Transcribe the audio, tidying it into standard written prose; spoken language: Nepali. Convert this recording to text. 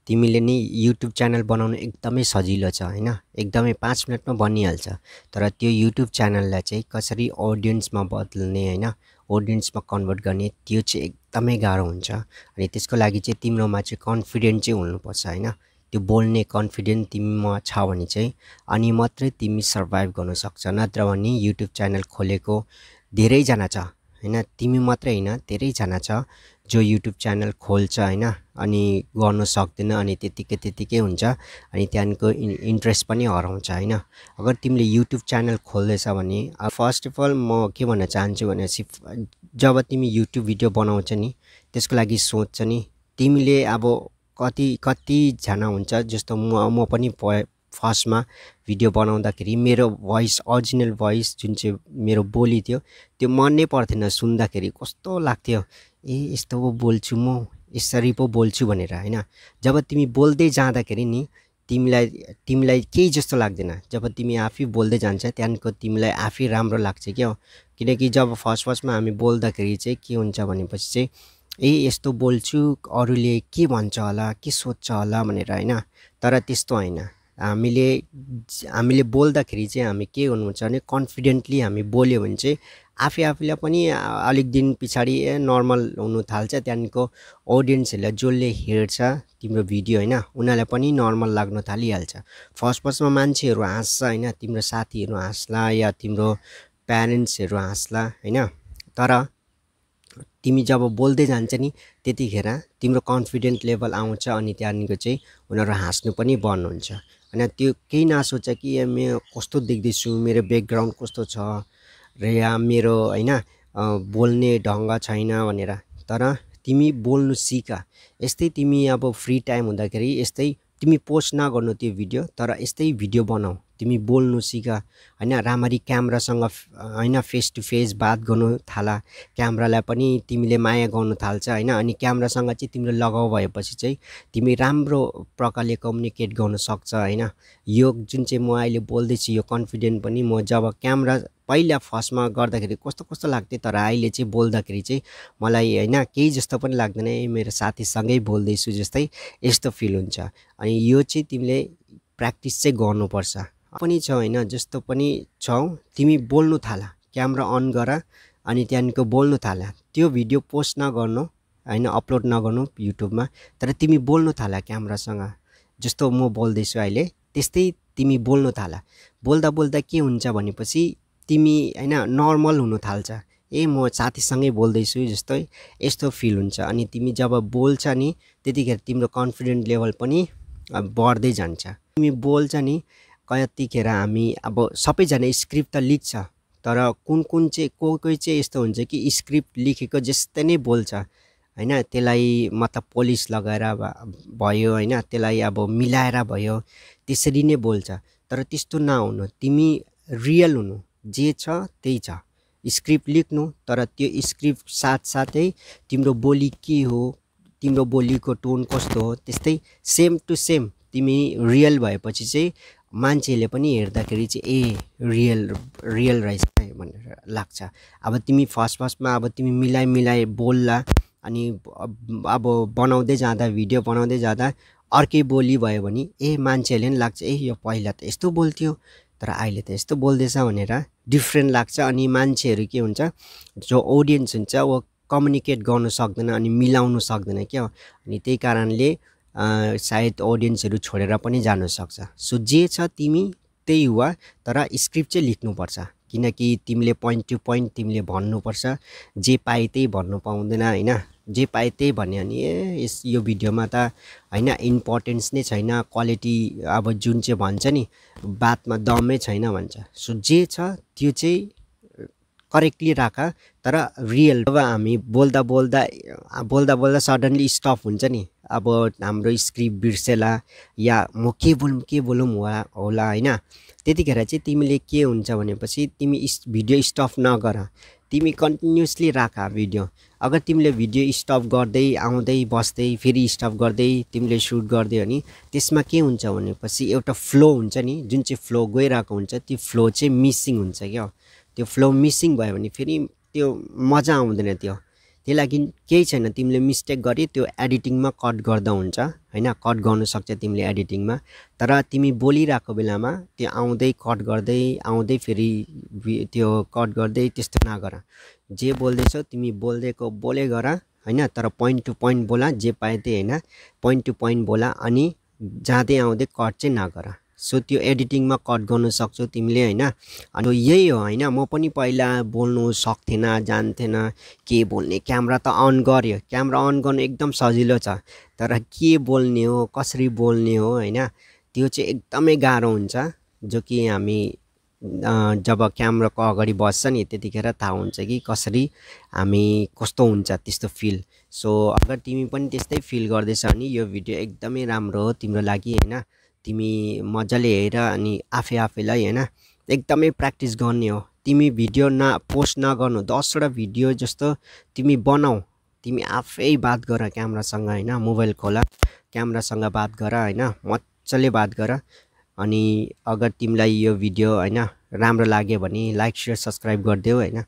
तिमीले नि युट्युब च्यानल बनाउनु एकदमै सजिलो छ हैन एकदमै 5 मिनेटमा बनिहाल्छ तर त्यो युट्युब च्यानललाई चाहिँ कसरी ऑडियन्समा बदल्ने हैन ऑडियन्समा कन्भर्ट गर्ने त्यो चाहिँ एकदमै गाह्रो हुन्छ अनि त्यसको लागि चाहिँ तिम्रोमा चाहिँ कन्फिडेन्ट चाहिँ हुनुपर्छ हैन त्यो बोल्ने कन्फिडेन्ट तिमीमा छ भने चाहिँ अनि मात्रै तिमी सर्भाइभ गर्न सक्छ नत्र भने युट्युब च्यानल खोलेको धेरै जना छ हैन तिमी मात्रै हैन धेरै जना छ जो युट्युब च्यानल खोल्छ हैन अनि गर्न सक्दैन अनि त्यतिकै हुन्छ अनि त्यहाँको इन्ट्रेस्ट पनि हराउँछ हैन अगर तिमीले युट्युब च्यानल खोल्दैछ भने फर्स्ट अफ अल म के भन्न चाहन्छु भनेपछि जब तिमी युट्युब भिडियो बनाउँछ नि त्यसको लागि सोच्छ नि तिमीले अब कति जना हुन्छ जस्तो म पनि फर्स्टमा भिडियो बनाउँदाखेरि मेरो भोइस ओरिजिनल भोइस जुन चाहिँ मेरो बोली थियो त्यो मनै पर्थेन सुन्दाखेरि कस्तो लाग्थ्यो ए यस्तो पो बोल्छु म यसरी पो बोल्छु भनेर हैन जब तिमी बोल्दै जाँदाखेरि नि तिमीलाई केही जस्तो लाग्दैन जब तिमी आफै बोल्दै जान्छ त्यहाँको तिमीलाई आफै राम्रो लाग्छ क्या किनकि जब फर्स्टमा हामी बोल्दाखेरि चाहिँ के हुन्छ भनेपछि चाहिँ ए यस्तो बोल्छु अरूले के भन्छ होला के सोच्छ होला भनेर हैन तर त्यस्तो हैन हामीले बोल्दाखेरि चाहिँ हामी के गर्नुपर्छ भने कन्फिडेन्टली हामी बोल्यो भने चाहिँ आफैलाई पनि अलिक दिन पछाडी नर्मल हुनु थाल्छ त्यहाँको ऑडियन्सहरुले जसले हेर्छ तिम्रो भिडियो हैन उनीहरुलाई पनि नर्मल लाग्न थालिहाल्छ फर्स्टमा मान्छेहरु हाँस्छ हैन तिम्रो साथीहरु हाँस्ला या तिम्रो प्यारेन्ट्सहरु हाँस्ला हैन तर तिमी जब बोल्दै जान्छ नि त्यतिखेर तिम्रो कन्फिडेन्ट लेभल आउँछ अनि त्यहाँको चाहिँ उनीहरु हाँस्नु पनि बन्द हुन्छ हैन त्यो केही नसोच कि म कस्तो देख्दैछु मेरो ब्याकग्राउन्ड कस्तो छ र या मेरो हैन बोल्ने ढंग छैन भनेर तर तिमी बोल्नु सिक यस्तै तिमी अब फ्री टाइम हुँदाखेरि यस्तै तिमी पोस्ट नगर्नु त्यो भिडियो तर यस्तै भिडियो बनाऊ तिमी बोल्नु सिक हैन राम्ररी क्यामेरासँग हैन फेस टु फेस बात गर्नु थाला क्यामेरालाई पनि तिमीले माया गर्नु थाल्छ हैन अनि क्यामेरासँग चाहिँ तिम्रो लगाउ भएपछि चाहिँ तिमी राम्रो प्रकारले कम्युनिकेट गर्न सक्छ हैन यो जुन चाहिँ म अहिले बोल्दै छु यो कन्फिडेन्ट पनि म जब क्यामेरा पहिला फर्स्टमा गर्दाखेरि कस्तो लाग्थ्यो तर अहिले चाहिँ बोल्दाखेरि चाहिँ मलाई हैन केही जस्तो पनि लाग्दैन मेरो साथीसँगै बोल्दै छु जस्तै यस्तो फिल हुन्छ अनि यो चाहिँ तिमीले प्र्याक्टिस चाहिँ गर्नुपर्छ पनि छ हैन जस्तो पनि छौ तिमी बोल्नु थाला क्यामेरा अन गर अनि त्यहाँको बोल्नु थाला त्यो भिडियो पोस्ट नगर्नु हैन अपलोड नगर्नु युट्युबमा तर तिमी बोल्नु थाला क्यामेरासँग जस्तो म बोल्दै छु अहिले त्यस्तै तिमी बोल्नु थाला बोल्दा के हुन्छ भनेपछि तिमी हैन नर्मल हुन थाल्छ ए म साथीसँगै बोल्दै छु जस्तै यस्तो फिल हुन्छ अनि तिमी जब बोल्छ नि त्यतिखेर तिम्रो कन्फिडेन्ट लेभल पनि बढ्दै जान्छ तिमी बोल्छ नि कतिखेर हामी अब सबैजना स्क्रिप्ट त लेख्छ तर कुन चाहिँ कोही चाहिँ यस्तो हुन्छ कि स्क्रिप्ट लेखेको जस्तै नै बोल्छ हैन त्यसलाई मतलब पोलिस लगाएर भयो हैन त्यसलाई अब मिलाएर भयो त्यसरी नै बोल्छ तर त्यस्तो नहुनु तिमी रियल हुनु जे छ त्यही छ स्क्रिप्ट लेख्नु तर त्यो स्क्रिप्ट साथसाथै तिम्रो बोली के हो तिम्रो बोलीको टोन कस्तो हो त्यस्तै सेम टु सेम तिमी रियल भएपछि चाहिँ मान्छेले पनि हेर्दाखेरि चाहिँ ए रियल रहेछ भनेर लाग्छ अब तिमी फर्स्टमा अब तिमी मिलाइ बोल्ला अनि अब बनाउँदै जाँदा भिडियो बनाउँदै जाँदा अर्कै बोली भयो भने ए मान्छेले नि लाग्छ ए यो पहिला त यस्तो बोल्थ्यो तर अहिले त यस्तो बोल्दैछ भनेर डिफरेन्ट लाग्छ अनि मान्छेहरु के हुन्छ जो ऑडियन्स हुन्छ वो कम्युनिकेट गर्न सक्दैन अनि मिलाउन सक्दैन क्या अनि त्यही कारणले सायद ऑडियन्सहरु छोडेर पनि जान सक्छ सो जे छ तिमी त्यही हुआ तर स्क्रिप्ट चाहिँ लेख्नु पर्छ किनकि तिमीले पोइन्ट टु पोइन्ट तिमीले भन्नु पर्छ जे पाए त्यही भन्नु पाउँदैन हैन जे पाए त्यही भन्यो अनि यो भिडियोमा त हैन इम्पोर्टेन्स नै छैन क्वालिटी अब जुन चाहिँ भन्छ नि बातमा दमै छैन भन्छ सो जे छ त्यो चाहिँ करेक्टली राख तर रियल अब हामी बोल्दा सडनली स्टप हुन्छ नि अब हाम्रो स्क्रिप्ट बिर्सेला या म के बोलौँ होला हैन त्यतिखेर चाहिँ तिमीले के हुन्छ भनेपछि तिमी भिडियो स्टप नगर तिमी कन्टिन्युअसली राख भिडियो अगर तिमीले भिडियो स्टप गर्दै आउँदै बस्दै फेरि स्टप गर्दै तिमीले सुट गर्दै अनि त्यसमा के हुन्छ भनेपछि एउटा फ्लो हुन्छ नि जुन चाहिँ फ्लो गइरहेको हुन्छ त्यो फ्लो चाहिँ मिसिङ हुन्छ क्या त्यो फ्लो मिसिङ भयो भने फेरि त्यो मजा आउँदैन त्यो त्यही लागि केही छैन, तिमीले मिस्टेक गरी त्यो एडिटिङमा कट गर्दा हुन्छ हैन, कट गर्न सक्छ तिमीले एडिटिङमा। तर तिमी बोलिरहेको बेलामा त्यो आउँदै कट गर्दै आउँदै फेरि त्यो कट गर्दै त्यस्तो नगर। जे बोल्दैछौ तिमी बोले गर हैन, तर पोइन्ट टु पोइन्ट बोला, जे पाए त्यही हैन, पोइन्ट टु पोइन्ट बोला, अनि जाँदै आउँदै कट चाहिँ नगर। सो त्यो एडिटिङमा कट गर्न सक्छौ तिमीले हैन। अनि यही हो हैन, म पनि पहिला बोल्नु सक्थेन, जान्थेन के बोल्ने। क्यामेरा त अन गर्यो, क्यामेरा अन गर्नु एकदम सजिलो छ, तर के बोल्ने हो, कसरी बोल्ने हो हैन, त्यो चाहिँ एकदमै गाह्रो हुन्छ। जो कि हामी जब क्यामेराको अगाडि बस्छ नि त्यतिखेर थाहा हुन्छ कि कसरी हामी कस्तो हुन्छ त्यस्तो फिल। सो अगर तिमी पनि त्यस्तै फिल गर्दैछ भने यो भिडियो एकदमै राम्रो हो तिम्रो लागि हैन। तिमी मजाले हेर अनि आफैलाई हैन एकदमै प्र्याक्टिस गर्ने हो। तिमी भिडियो पोस्ट नगर्नु, 10वटा भिडियो जस्तो तिमी बनाऊ। तिमी आफै बात गर क्यामेरासँग हैन, मोबाइल खोला, क्यामेरासँग बात गर हैन, मजाले बात गर। अनि अगर तिमीलाई यो भिडियो हैन राम्रो लाग्यो भने लाइक, शेयर, सब्स्क्राइब गरिदेऊ हैन।